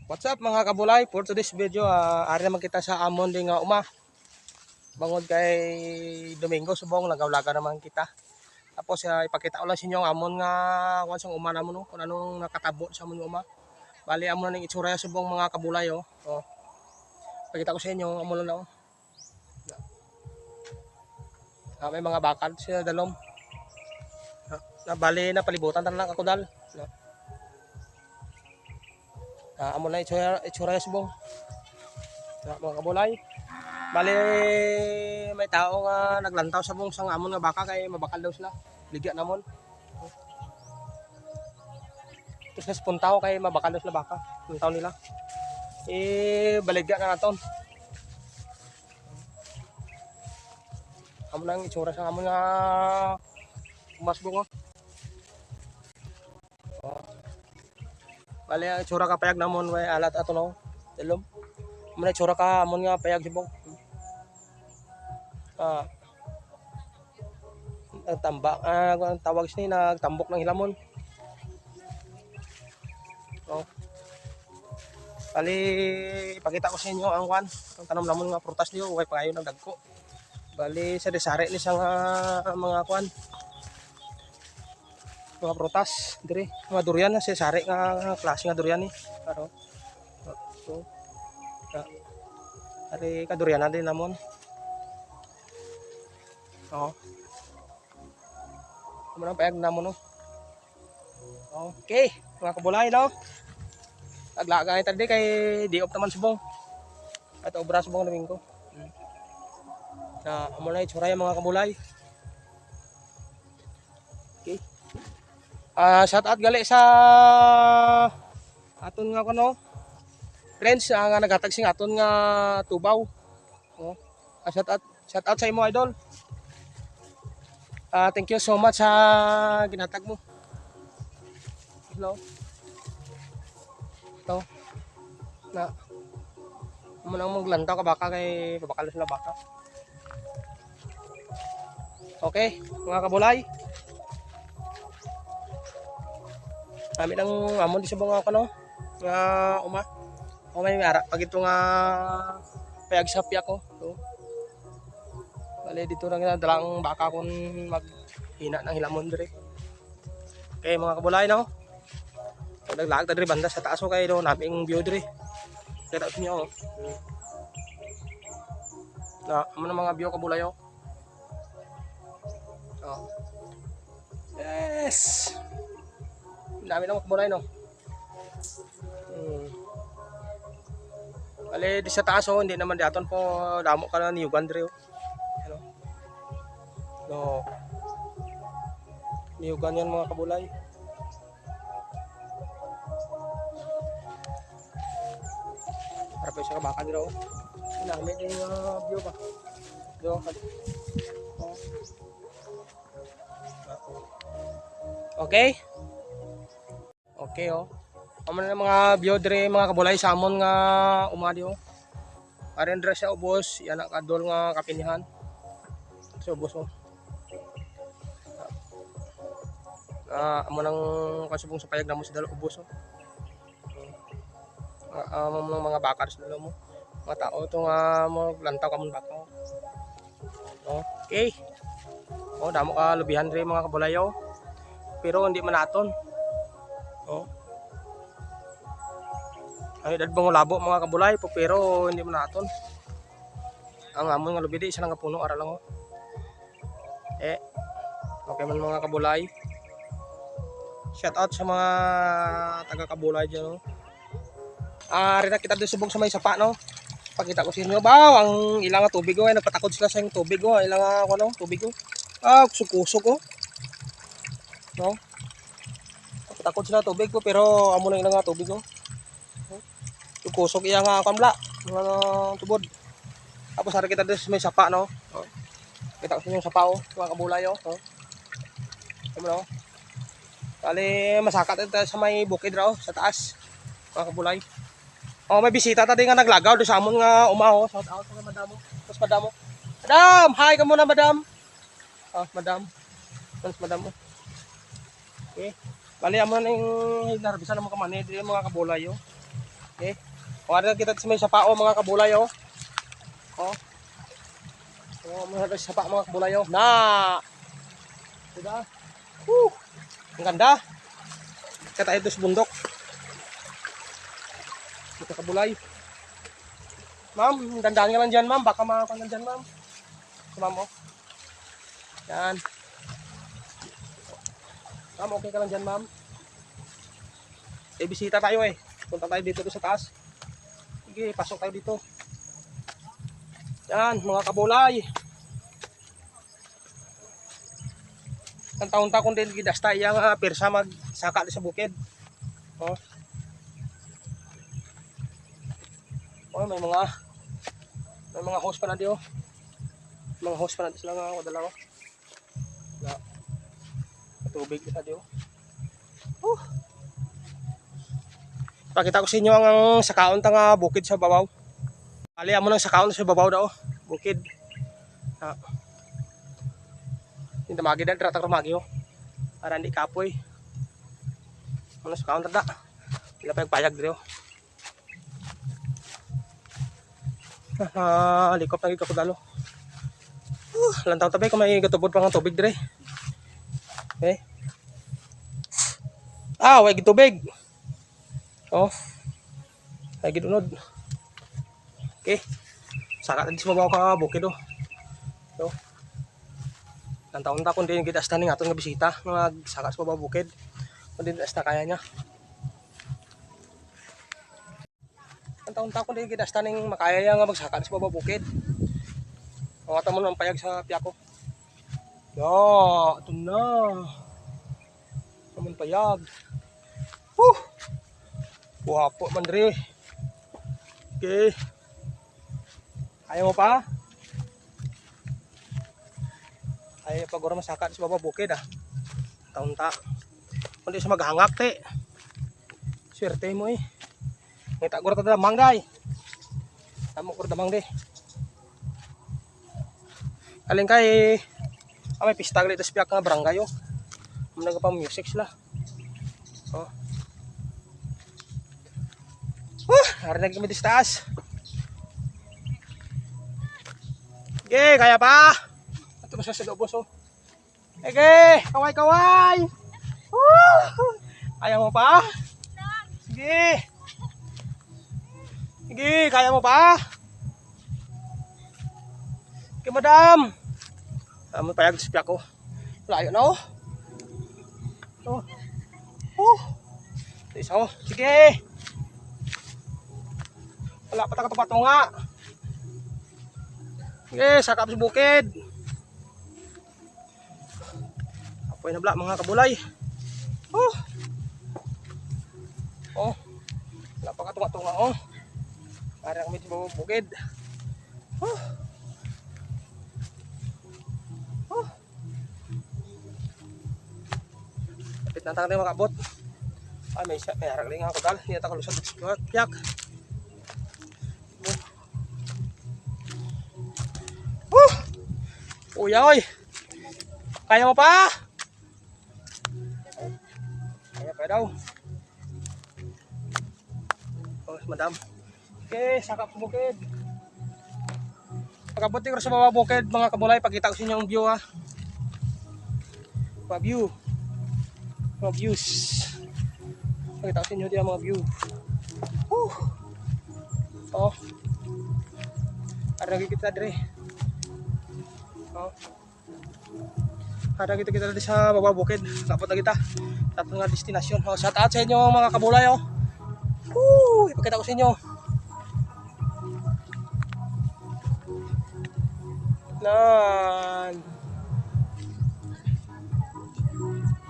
What's up mga kabulay? For today's video, ari naman kita sa amon din nga uma. Bangod kay Domingo subong lagaw-laga naman kita. Tapos ipakita ko lang sa inyo ang amon nga kung sang uma namon no, kung anong nakatabo sa amon nga uma. Bali amon ning itsura subong mga kabulay oh. Oh. Pakita ko sa inyo ang amon na oh. May mga bakal sila dalom. Bali na palibutan tan lang ako dal. Amon na itsura subong. Mga kabulay. Bali may tao nga naglantaw sa bung sang amon nga baka kay mabakal daw sila. Ligya namon. Tapos naspuntaw kay mabakal daw sila baka. Puntaw nila. Baligya na naton. Amon ang itsura sang amon nga umasbong oh. Bali ang itsura ka payag namon way alat ato no. Delom. Amon itsura ka amon nga payag sibong. Nagtambak, ang tawag siya nagtambok ng hilamon. Oh. Bali, ipakita ko sa inyo ang kwan, ang tanom lamon nga prutas niyo, way pangayo ng dagko. Bali, sa desare ni siyang mga kwan, mga prutas, dire, mga durian na siya sare nga klase nga durian ni. Pero, so, ari kadurian na din namon. Oh. Ano payag namon no. Okay, mga kabulay no. Aglaga tadi kay diop naman subong. At obra subong namin ko. Amo na itsura yung mga kabulay. Okay. Shout out gali sa aton nga kuno. Friends nga naghatag sing aton nga tubaw. Oh. Shout out sa imo idol. Thank you so much sa ginatag mo. Hello. Ito. Na. Mo nang maglantaw ka baka kay pabakal sila baka. Okay, mga kabulay. Amin ang amon di subong ako no. Nga uma. O may ara pag ito nga payag sapi ako. So, bali dito lang dalang baka kun maghina ng hilamon dire. Okay mga kabulay no. Naglaag ta dire banda sa taas o kay do naming view dire. Kita niyo oh. Amo na mga view kabulay oh. Oh. Yes. Dami na kabulay no. Bali di sa taas oh, hindi naman diaton po damo ka na niyugan dire oh. No. Niyugan yan mga kabulay. Para pa siya kabaka dito. Nami din view ba. Do ka. Okay? Okay oh. Amo na mga view dire mga kabulay sa amon nga umadi oh. Aron dira siya ubos, yan ang kadol nga kapinihan. So ubos oh. Amo nang kasubong sa payag namo sa dalo ubos oh. Ng mga bakar sa dalo mo. Mga tao ito nga mo lantaw ka mong bakaw. Okay. Oh, damo ka lubihan rin mga kabulayaw. Pero hindi manaton. Oh. Ay edad bang labo mga kabulay pero hindi manaton. Ang amon nga lubi di isa nga puno ara lang oh. Okay man mga kabulay. Shout out sa mga taga kabulay diyan no. Rina kita doon subong sa may sapa no. Pakita ko sa inyo baw ang ilang nga tubig oh, ay nagpatakod sila sa yung tubig oh, ilang nga ano tubig oh. Kusog-kusog oh. No. Takod sila tubig ko pero amo na ilang nga tubig oh. Kusog iya nga kamla, mga tubod. Tapos ari kita doon sa may sapa no. Kita ko sa inyo sapa oh, mga kabulay oh. Ano? Kali masakat ito sa may bukid raw sa taas. Mga kabulay. Oh, may bisita ta din nga naglagaw do sa amon nga umaho. Shout out sa madam. Tapos madam mo. Madam, hi ka muna madam. Madam. Tapos madam mo. Okay. Bali amo ning narbisan mo ka man mga kabulay yo. Okay. Kuha kita sa may sapa mga kabulay oh. Oh. Oh, mga sapa mga kabulay oh. Na. Diba? Ang ganda. Kaya tayo sa bundok. Ito kabulay. Ma'am, dandaan nga lang dyan ma'am. Baka makapangan dyan ma'am. So, ma'am oh. Yan. Ma'am, okay ka lang dyan ma'am. Bisita tayo eh. Punta tayo dito sa taas. Sige, pasok tayo dito. Yan, mga kabulay. Ang taon-taon din gidasta iyang pirsa magsaka sa bukid. Oh. Oh, may mga host pa na diyo. Mga host pa na sila nga ako dalawa. Na. Tubig na diyo. Pakita ko sa inyo ang sakaon tanga bukid sa babaw. Ali amo nang sakaon sa babaw daw, bukid. Ha. Hindi magi dal tratak magi oh. Para hindi kapoy. Ano sakaon tada. Sila pa payag dito. Likop na gid ko dalo. Lantaw tabi kung may gatubod pa ng tubig dire. Okay. Way gitubig. Oh. Ay gidunod. Okay. Saka din sa mabaw ka bukid oh. So. Ang taon-taon kung din kita standing aton nga bisita nga saka sa mabaw bukid. Kung din asta kaya niya. Ang taon-taon kung din kita standing makaya nga magsaka sa mabaw bukid. Ang ata mo nang payag sa piyako. Ito na. Naman payag. Wapo man rin. Okay. Ayaw mo pa? Ayaw pa gura masaka sa baba bukid ah. Taon-ta. Kundi sa maghangak te. Swerte mo eh. Ngita gura ta damang day. Tamo gura damang de. Alin kay may pista gali tas piyak nga barangay oh. Mga pa music sila. Oh. Narinig kami di sa taas. Okay, kaya pa. Ito ba sa lobos oh. Okay, kaway-kaway. Kaya mo pa? Sige. Sige, kaya mo pa? Okay, madam. May payag sa piyak ko. Layo na oh. Isa oh. Sige. Wala pa taga-patunga. Sige, sakap sa bukid. Apoy na bla mga kabulay. Wala pa katunga-tunga oh. Para kami sa bukid. Kapit na tayo makabot. May harang lang ako dal. Hindi na tayo lusad sa piyak. Uy! Kaya mo pa? Kaya pa daw. Oh, madam. Okay, sakap sa bukid. Pagkabuti ko sa baba bukid, mga kabulay, pakita ko sa inyo ang view ha. View. Mga views. Pakita ko sa inyo diyan mga view. Oh. Ada kita dire. Oh. Ada kita di sa baba bukid. Dapat na kita. Dapat nga destinasyon. Oh, shout out sa inyo mga kabulay oh. Ipakita ko sa inyo. Nan.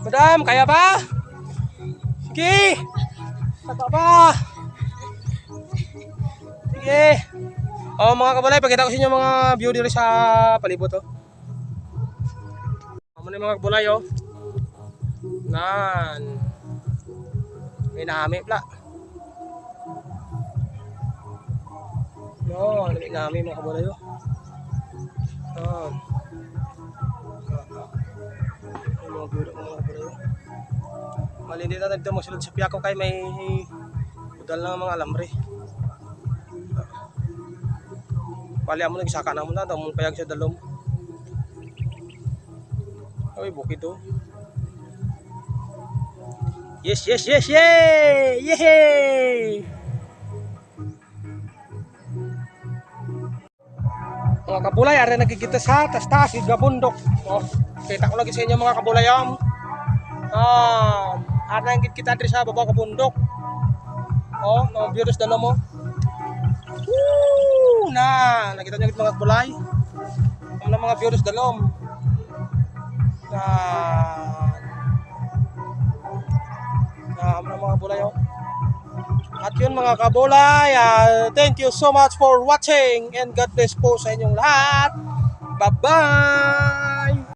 Madam, kaya pa? Sige. Saka pa. Sige. Oh, mga kabulay, pakita ko sa inyo mga view dito sa palibot oh. Muna mga kabulay oh. Nan. May nami pala. No, nami mga kabulay oh. Mga guro mga kabulay oh. Malindi na nagdamo silod sa piyako kay may Budal lang ang mga alambre. Bali amo nagsaka na mo na daw mo payag sa dalom. Ay bukid to. Yes, yes, yes, yay! Yay! Mga kabulay, ari nagkikita sa taas-taas, gabundok. Oh, kita ko lagi sa inyo mga kabulay am. Ari nagkikita diri sa baba kabundok. Oh, no virus dalo mo. Woo! Na, nakita niyo mga kabulay. Ang mga virus dalom. Ang mga kabulay oh. At yun mga kabulay, thank you so much for watching and God bless po sa inyong lahat. Bye-bye!